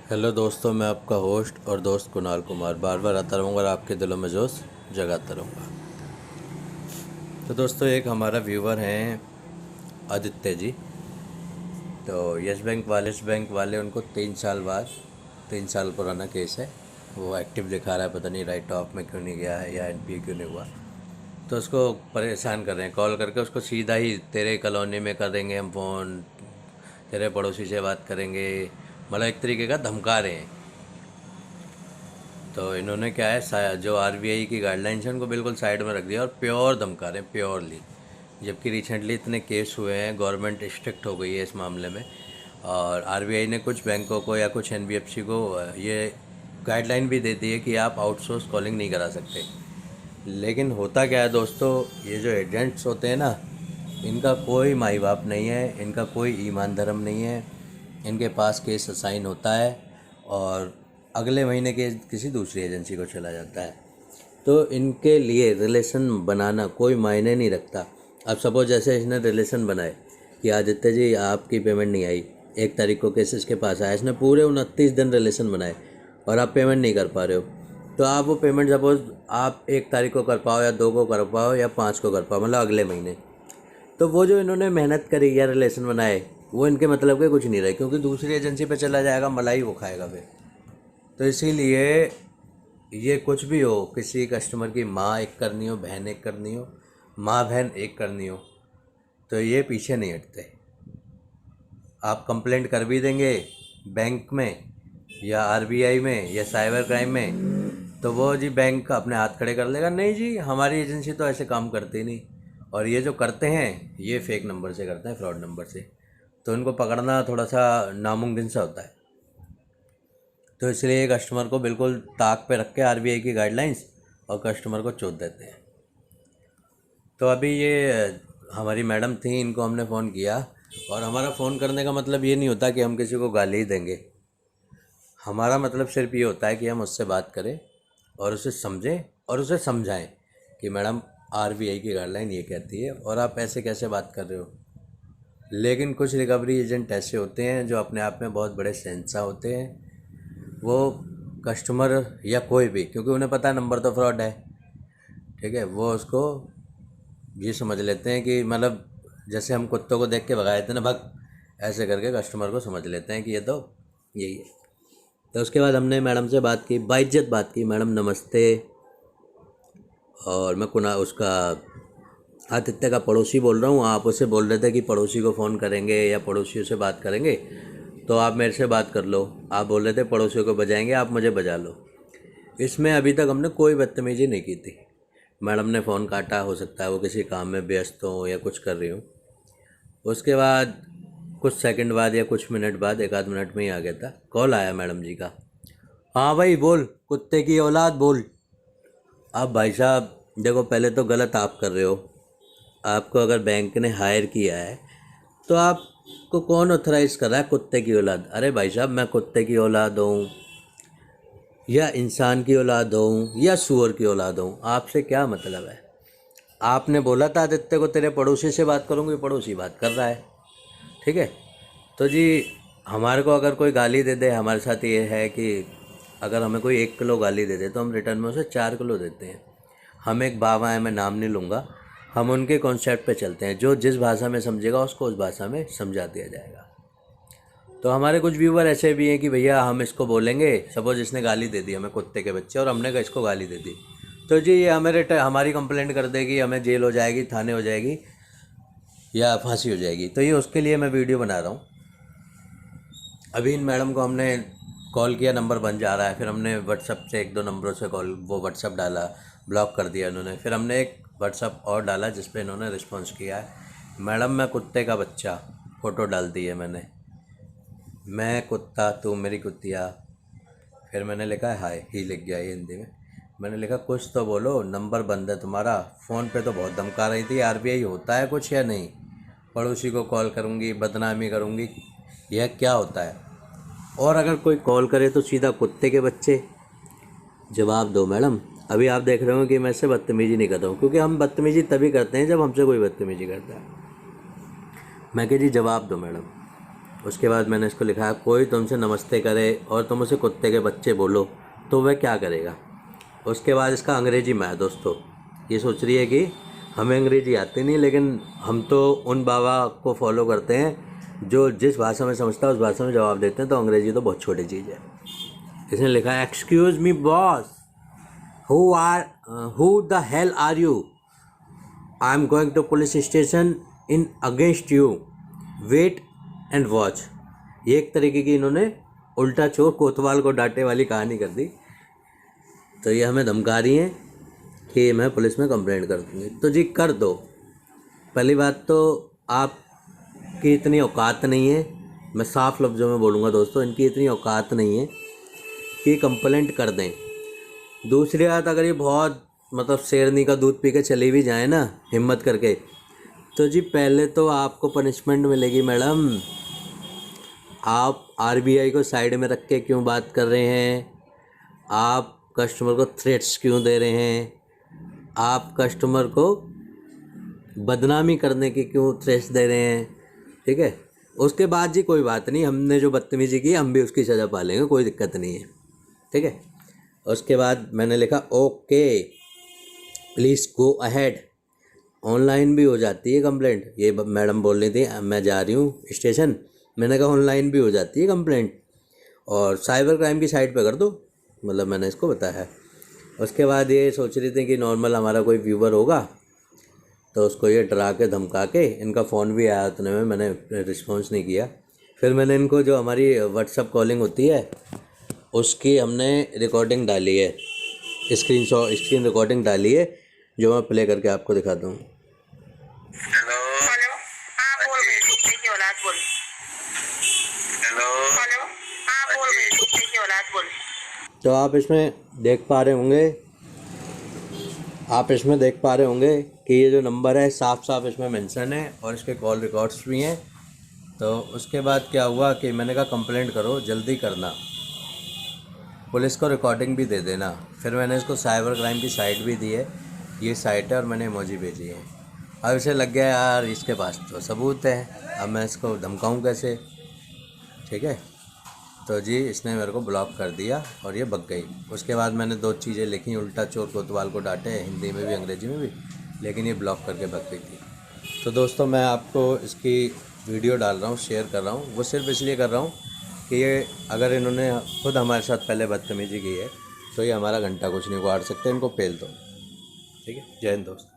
Hello दोस्तों, मैं आपका होस्ट और दोस्त कुणाल कुमार बार बार आता रहूँगा और आपके दिलों में जोश जगाता रहूँगा। तो दोस्तों, एक हमारा व्यूवर हैं आदित्य जी। तो यस बैंक वाले उनको 3 साल बाद, 3 साल पुराना केस है, वो एक्टिव दिखा रहा है। पता नहीं राइट ऑफ में क्यों नहीं गया है या एनपीए क्यों नहीं हुआ। तो उसको परेशान कर रहे हैं, कॉल करके उसको सीधा ही तेरे कॉलोनी में कर देंगे हम फ़ोन, तेरे पड़ोसी से बात करेंगे, मतलब एक तरीके का धमका रहे हैं। तो इन्होंने क्या है, जो आरबीआई की गाइडलाइंस है उनको बिल्कुल साइड में रख दिया और प्योर धमका रहे हैं, प्योरली। जबकि रिसेंटली इतने केस हुए हैं, गवर्नमेंट स्ट्रिक्ट हो गई है इस मामले में। और आरबीआई ने कुछ बैंकों को या कुछ एनबीएफसी को ये गाइडलाइन भी दे दी है कि आप आउटसोर्स कॉलिंग नहीं करा सकते। लेकिन होता क्या है दोस्तों, ये जो एजेंट्स होते हैं ना, इनका कोई माई बाप नहीं है, इनका कोई ईमान धर्म नहीं है। इनके पास केस असाइन होता है और अगले महीने के किसी दूसरी एजेंसी को चला जाता है। तो इनके लिए रिलेशन बनाना कोई मायने नहीं रखता। अब सपोज जैसे इसने रिलेशन बनाए कि आदित्य जी आपकी पेमेंट नहीं आई, 1 तारीख को केस इसके पास आया, इसने पूरे 29 दिन रिलेशन बनाए और आप पेमेंट नहीं कर पा रहे हो। तो आप वो पेमेंट सपोज आप 1 तारीख को कर पाओ या 2 को कर पाओ या 5 को कर पाओ, मतलब अगले महीने, तो वो जो इन्होंने मेहनत करी या रिलेशन बनाए वो इनके मतलब के कुछ नहीं रहे, क्योंकि दूसरी एजेंसी पे चला जाएगा, मलाई वो खाएगा फिर। तो इसीलिए ये कुछ भी हो, किसी कस्टमर की माँ एक करनी हो, बहन एक करनी हो, माँ बहन एक करनी हो, तो ये पीछे नहीं हटते। आप कंप्लेंट कर भी देंगे बैंक में या आरबीआई में या साइबर क्राइम में, तो वो जी बैंक अपने हाथ खड़े कर लेगा, नहीं जी हमारी एजेंसी तो ऐसे काम करती नहीं, और ये जो करते हैं ये फेक नंबर से करते हैं, फ्रॉड नंबर से। तो इनको पकड़ना थोड़ा सा नामुमकिन सा होता है। तो इसलिए कस्टमर को बिल्कुल ताक पे रख के आरबीआई की गाइडलाइंस और कस्टमर को चोट देते हैं। तो अभी ये हमारी मैडम थी, इनको हमने फ़ोन किया, और हमारा फ़ोन करने का मतलब ये नहीं होता कि हम किसी को गाली ही देंगे। हमारा मतलब सिर्फ ये होता है कि हम उससे बात करें और उसे समझें और उसे समझाएं कि मैडम आरबीआई की गाइडलाइन ये कहती है और आप ऐसे कैसे बात कर रहे हो। लेकिन कुछ रिकवरी एजेंट ऐसे होते हैं जो अपने आप में बहुत बड़े शहंशाह होते हैं। वो कस्टमर या कोई भी, क्योंकि उन्हें पता है नंबर तो फ्रॉड है, ठीक है, वो उसको ये समझ लेते हैं कि मतलब जैसे हम कुत्तों को देख के भगा देते हैं ना, भग, ऐसे करके कस्टमर को समझ लेते हैं कि ये तो यही है। तो उसके बाद हमने मैडम से बात की, बाइज्जत बात की, मैडम नमस्ते, और मैं कुना उसका आदित्य का पड़ोसी बोल रहा हूँ। आप उससे बोल रहे थे कि पड़ोसी को फ़ोन करेंगे या पड़ोसियों से बात करेंगे, तो आप मेरे से बात कर लो। आप बोल रहे थे पड़ोसियों को बजाएंगे, आप मुझे बजा लो। इसमें अभी तक हमने कोई बदतमीजी नहीं की थी। मैडम ने फ़ोन काटा, हो सकता है वो किसी काम में व्यस्त हो या कुछ कर रही हो। उसके बाद कुछ सेकंड बाद या कुछ मिनट बाद, 1 आध मिनट में ही आ गया था, कॉल आया मैडम जी का। हाँ भाई बोल, कुत्ते की औलाद बोल। अब भाई साहब देखो, पहले तो गलत आप कर रहे हो। आपको अगर बैंक ने हायर किया है तो आपको कौन ऑथराइज़ कर रहा है कुत्ते की औलाद? अरे भाई साहब, मैं कुत्ते की औलाद हूँ या इंसान की औलाद हूँ या सूअर की औलाद हूँ, आपसे क्या मतलब है? आपने बोला था आदित्य को तेरे पड़ोसी से बात करूँगी, पड़ोसी बात कर रहा है, ठीक है। तो जी हमारे को अगर कोई गाली दे दे, हमारे साथ ये है कि अगर हमें कोई 1 किलो गाली दे दे तो हम रिटर्न में उसे 4 किलो देते हैं। हम एक बाबा हैं, मैं नाम नहीं लूँगा, हम उनके कॉन्सेप्ट पे चलते हैं, जो जिस भाषा में समझेगा उसको उस भाषा में समझा दिया जाएगा। तो हमारे कुछ व्यूवर ऐसे भी हैं कि भैया हम इसको बोलेंगे, सपोज इसने गाली दे दी हमें, कुत्ते के बच्चे, और हमने इसको गाली दे दी, तो जी ये हमारी कंप्लेंट कर देगी, हमें जेल हो जाएगी, थाने हो जाएगी या फांसी हो जाएगी। तो ये उसके लिए मैं वीडियो बना रहा हूँ। अभी इन मैडम को हमने कॉल किया, नंबर बन जा रहा है, फिर हमने व्हाट्सअप से 1-2 नंबरों से कॉल, वो व्हाट्सअप डाला, ब्लॉक कर दिया इन्होंने, फिर हमने एक व्हाट्सअप और डाला जिस पे इन्होंने रिस्पॉन्स किया है, मैडम मैं कुत्ते का बच्चा, फ़ोटो डाल दी है मैंने, मैं कुत्ता तू मेरी कुत्तिया। फिर मैंने लिखा है हाय, ही लिख गया ये हिंदी में। मैंने लिखा कुछ तो बोलो, नंबर बंद है तुम्हारा। फ़ोन पे तो बहुत धमका रही थी, आरबीआई होता है कुछ या नहीं? पड़ोसी को कॉल करूँगी, बदनामी करूँगी, यह क्या होता है? और अगर कोई कॉल करे तो सीधा कुत्ते के बच्चे। जवाब दो मैडम। अभी आप देख रहे हो कि मैं इससे बदतमीजी नहीं कर रहा हूँ, क्योंकि हम बदतमीजी तभी करते हैं जब हमसे कोई बदतमीजी करता है। मैं कह जी जवाब दो मैडम। उसके बाद मैंने इसको लिखा, कोई तुमसे नमस्ते करे और तुम उसे कुत्ते के बच्चे बोलो तो वह क्या करेगा। उसके बाद इसका अंग्रेजी में है दोस्तों। ये सोच रही है कि हमें अंग्रेजी आती नहीं, लेकिन हम तो उन बाबा को फॉलो करते हैं जो जिस भाषा में समझता है उस भाषा में जवाब देते हैं, तो अंग्रेजी तो बहुत छोटी चीज़ है। इसने लिखा है, excuse me boss, who the hell are you, I am going to police station in against you, wait and watch. ये एक तरीके की इन्होंने उल्टा चोर कोतवाल को डांटे वाली कहानी कर दी। तो ये हमें धमका रही हैं कि मैं पुलिस में कंप्लेंट कर दूँगी। तो जी कर दो। पहली बात तो आपकी इतनी औकात नहीं है, मैं साफ लफ्ज़ों में बोलूँगा दोस्तों, इनकी इतनी औकात नहीं है कि कंप्लेंट कर दें। दूसरी बात, अगर ये बहुत मतलब शेरनी का दूध पी के चली भी जाए ना हिम्मत करके, तो जी पहले तो आपको पनिशमेंट मिलेगी मैडम। आप आरबीआई को साइड में रख के क्यों बात कर रहे हैं? आप कस्टमर को थ्रेट्स क्यों दे रहे हैं? आप कस्टमर को बदनामी करने की क्यों थ्रेट्स दे रहे हैं? ठीक है। उसके बाद जी कोई बात नहीं, हमने जो बदतमीजी की हम भी उसकी सज़ा पालेंगे, कोई दिक्कत नहीं है। ठीक है। उसके बाद मैंने लिखा, okay please go ahead. Online भी हो जाती है कंप्लेंट। ये मैडम बोल रही थी मैं जा रही हूँ स्टेशन, मैंने कहा ऑनलाइन भी हो जाती है कंप्लेंट, और साइबर क्राइम की साइट पे कर दो, मतलब मैंने इसको बताया है। उसके बाद ये सोच रही थी कि नॉर्मल हमारा कोई व्यूवर होगा तो उसको ये डरा के धमका के, इनका फ़ोन भी आया उतने में, मैंने रिस्पॉन्स नहीं किया। फिर मैंने इनको जो हमारी व्हाट्सअप कॉलिंग होती है उसकी हमने रिकॉर्डिंग डाली है, स्क्रीन रिकॉर्डिंग डाली है, जो मैं प्ले करके आपको दिखाता हूँ। हेलो हेलो, हाँ बोल रही कुत्ते की औलाद बोल। हेलो हेलो, हाँ बोल रही कुत्ते की औलाद बोल। तो आप इसमें देख पा रहे होंगे कि ये जो नंबर है साफ साफ इसमें मेंशन है और इसके कॉल रिकॉर्ड्स भी हैं। तो उसके बाद क्या हुआ कि मैंने कहा कंप्लेंट करो, जल्दी करना, पुलिस को रिकॉर्डिंग भी दे देना। फिर मैंने इसको साइबर क्राइम की साइट भी दी है, ये साइट है, और मैंने इमोजी भेजी है। अब इसे लग गया यार इसके पास तो सबूत है, अब मैं इसको धमकाऊँ कैसे? ठीक है। तो जी इसने मेरे को ब्लॉक कर दिया और ये भग गई। उसके बाद मैंने 2 चीज़ें लिखी, उल्टा चोर कोतवाल को डांटे, हिंदी में भी अंग्रेजी में भी, लेकिन ये ब्लॉक करके भग गई थी। तो दोस्तों मैं आपको इसकी वीडियो डाल रहा हूँ, शेयर कर रहा हूँ, वो सिर्फ इसलिए कर रहा हूँ कि ये अगर इन्होंने खुद हमारे साथ पहले बदतमीजी की है तो ये हमारा घंटा कुछ नहीं उखाड़ सकते, इनको पेल दो। ठीक है। जय हिंद दोस्त।